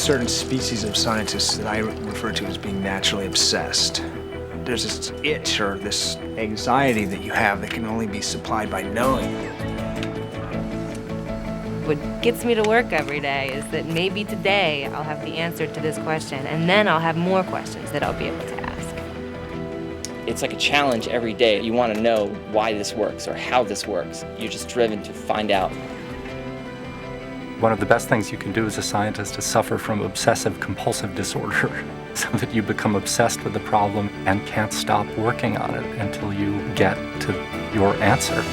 certain species of scientists that I refer to as being naturally obsessed. There's this itch or this anxiety that you have that can only be supplied by knowing. What gets me to work every day is that maybe today I'll have the answer to this question, and then I'll have more questions that I'll be able to ask. It's like a challenge every day. You want to know why this works or how this works. You're just driven to find out. One of the best things you can do as a scientist is suffer from obsessive-compulsive disorder so that you become obsessed with the problem and can't stop working on it until you get to your answer.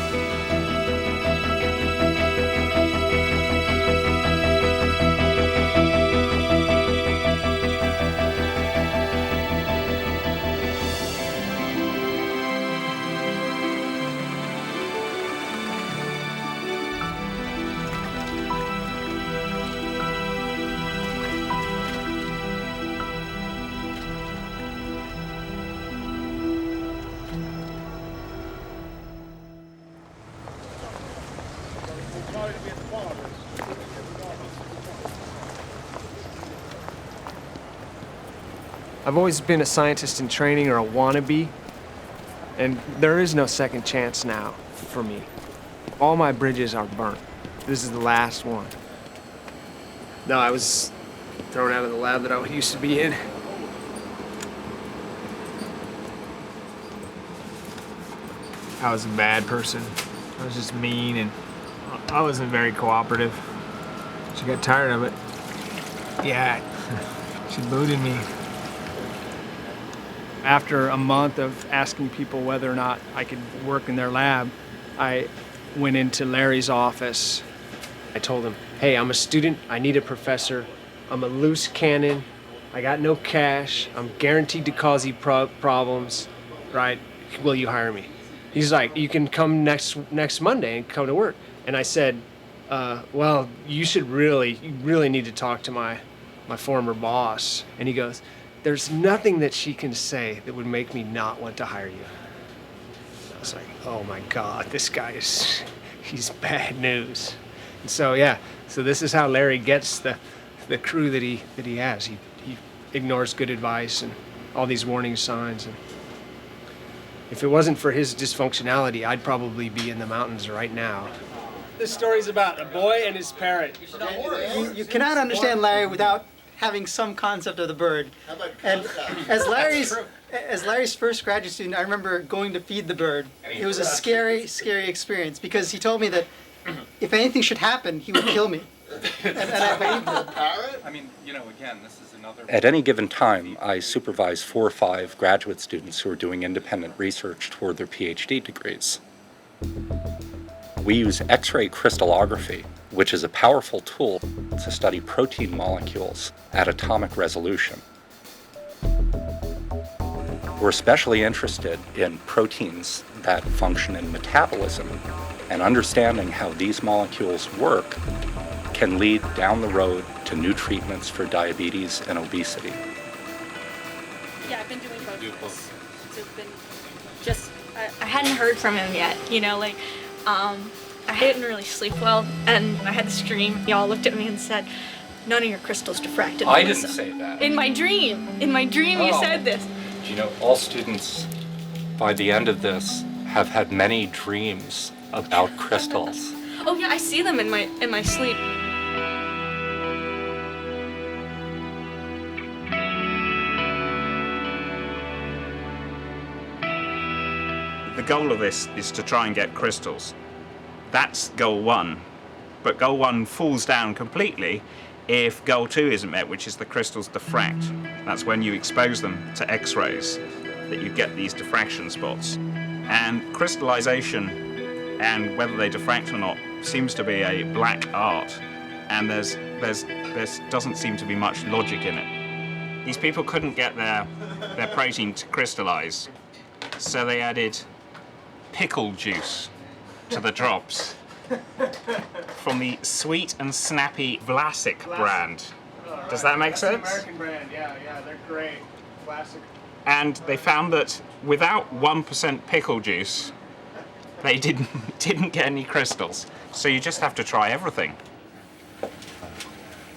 I've always been a scientist in training, or a wannabe, and there is no second chance now for me. All my bridges are burnt. This is the last one. No, I was thrown out of the lab that I used to be in. I was a bad person. I was just mean, and I wasn't very cooperative. She got tired of it. Yeah, she booted me. After a month of asking people whether or not I could work in their lab, I went into Larry's office. I told him, hey, I'm a student, I need a professor, I'm a loose cannon, I got no cash, I'm guaranteed to cause you problems, right? Will you hire me? He's like, you can come next Monday and come to work. And I said, well, you really need to talk to my former boss. And he goes, there's nothing that she can say that would make me not want to hire you. I was like, oh my God, this guy he's bad news. And so yeah, so this is how Larry gets the crew that he has. He ignores good advice and all these warning signs. And if it wasn't for his dysfunctionality, I'd probably be in the mountains right now. This story's about a boy and his parrot. You cannot understand Larry without having some concept of the bird. And as Larry's first graduate student, I remember going to feed the bird. It was a scary, scary experience because he told me that if anything should happen, he would kill me. And I believed him. I mean, again, this is another... At any given time, I supervise 4 or 5 graduate students who are doing independent research toward their PhD degrees. We use X-ray crystallography, which is a powerful tool to study protein molecules at atomic resolution. We're especially interested in proteins that function in metabolism, and understanding how these molecules work can lead down the road to new treatments for diabetes and obesity. Yeah, I've been doing both. So it's been just, I hadn't heard from him yet, I didn't really sleep well, and I had this dream. Y'all looked at me and said, none of your crystals diffracted. I didn't say that. In my dream you said this. All students, by the end of this, have had many dreams about crystals. Oh yeah, I see them in my sleep. The goal of this is to try and get crystals. That's goal 1. But goal 1 falls down completely if goal 2 isn't met, which is the crystals diffract. That's when you expose them to X-rays that you get these diffraction spots. And crystallization, and whether they diffract or not, seems to be a black art, and there doesn't seem to be much logic in it. These people couldn't get their protein to crystallize, so they added pickle juice to the drops from the Sweet and Snappy Vlasic brand. Does that make sense? American brand, yeah, they're great. Classic. And they found that without 1% pickle juice, they didn't get any crystals. So you just have to try everything.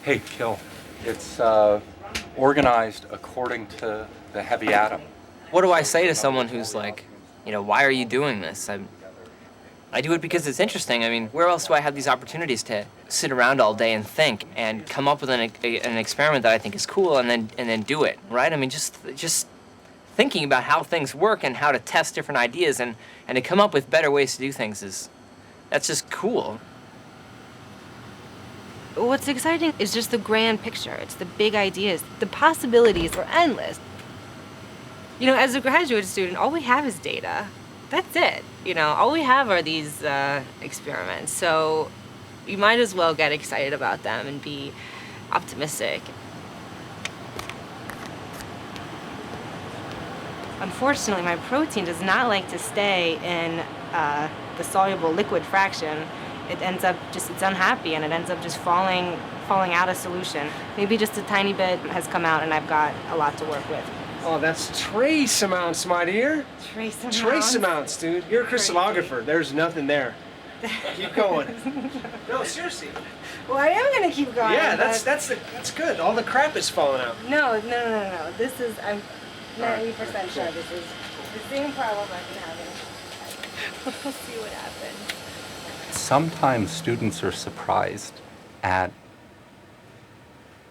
Hey, Gil. It's organized according to the heavy atom. What do I say to someone who's like, why are you doing this? I do it because it's interesting. I mean, where else do I have these opportunities to sit around all day and think and come up with an experiment that I think is cool and then do it, right? I mean, just thinking about how things work and how to test different ideas and to come up with better ways to do things that's just cool. What's exciting is just the grand picture. It's the big ideas. The possibilities are endless. As a graduate student, all we have is data. That's it. All we have are these experiments. So you might as well get excited about them and be optimistic. Unfortunately, my protein does not like to stay in the soluble liquid fraction. It ends up it's unhappy, and it ends up just falling out of solution. Maybe just a tiny bit has come out, and I've got a lot to work with. Oh, that's trace amounts, my dear. Trace amounts? Trace amounts, dude. You're a crystallographer. There's nothing there. Keep going. No, seriously. Well, I am gonna keep going. Yeah, that's good. All the crap is falling out. No. This is, I'm 90% sure this is the same problem I've been having. We'll see what happens. Sometimes students are surprised at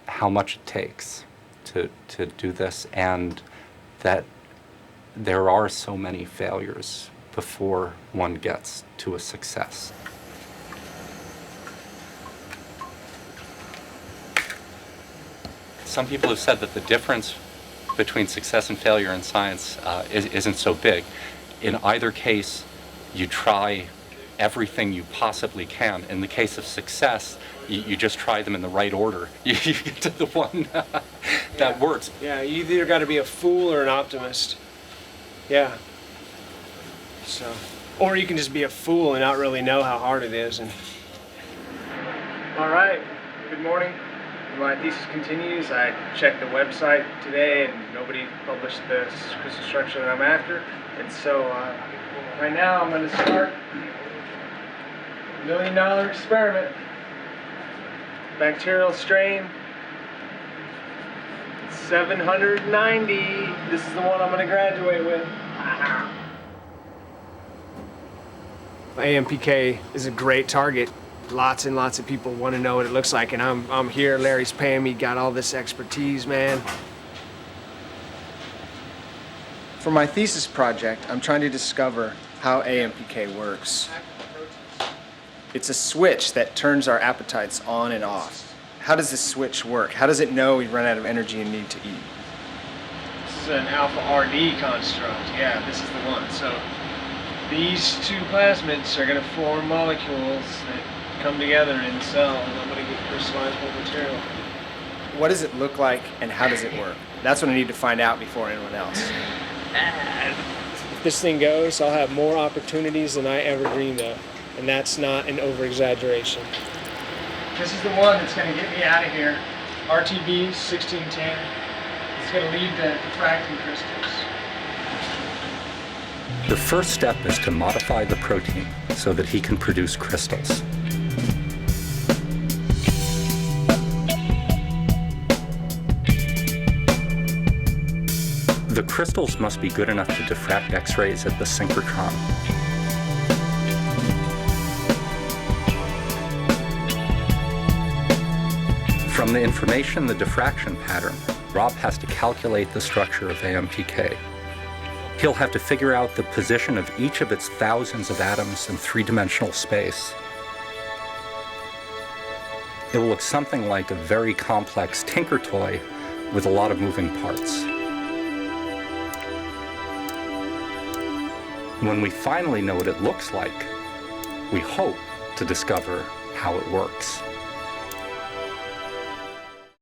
how much it takes to do this, and that there are so many failures before one gets to a success. Some people have said that the difference between success and failure in science isn't so big. In either case, you try everything you possibly can. In the case of success, you just try them in the right order. You get to the one that works. Yeah, you either got to be a fool or an optimist. Yeah. So, or you can just be a fool and not really know how hard it is. And all right. Good morning. My thesis continues. I checked the website today, and nobody published the crystal structure that I'm after. And so, right now, I'm going to start $1 million experiment. Bacterial strain 790. This is the one I'm going to graduate with. AMPK is a great target. Lots and lots of people want to know what it looks like, and I'm here. Larry's paying me, got all this expertise, man. For my thesis project, I'm trying to discover how AMPK works. It's a switch that turns our appetites on and off. How does this switch work? How does it know we've run out of energy and need to eat? This is an alpha RD construct. Yeah, this is the one. So these two plasmids are going to form molecules that come together in the cell, and I'm going to get crystallizable material. What does it look like, and how does it work? That's what I need to find out before anyone else. If this thing goes, I'll have more opportunities than I ever dreamed of. And that's not an over-exaggeration. This is the one that's going to get me out of here. RTB 1610. It's going to lead to diffracting crystals. The first step is to modify the protein so that he can produce crystals. The crystals must be good enough to diffract X-rays at the synchrotron. From the information in the diffraction pattern, Rob has to calculate the structure of AMPK. He'll have to figure out the position of each of its thousands of atoms in three-dimensional space. It will look something like a very complex Tinker toy with a lot of moving parts. When we finally know what it looks like, we hope to discover how it works.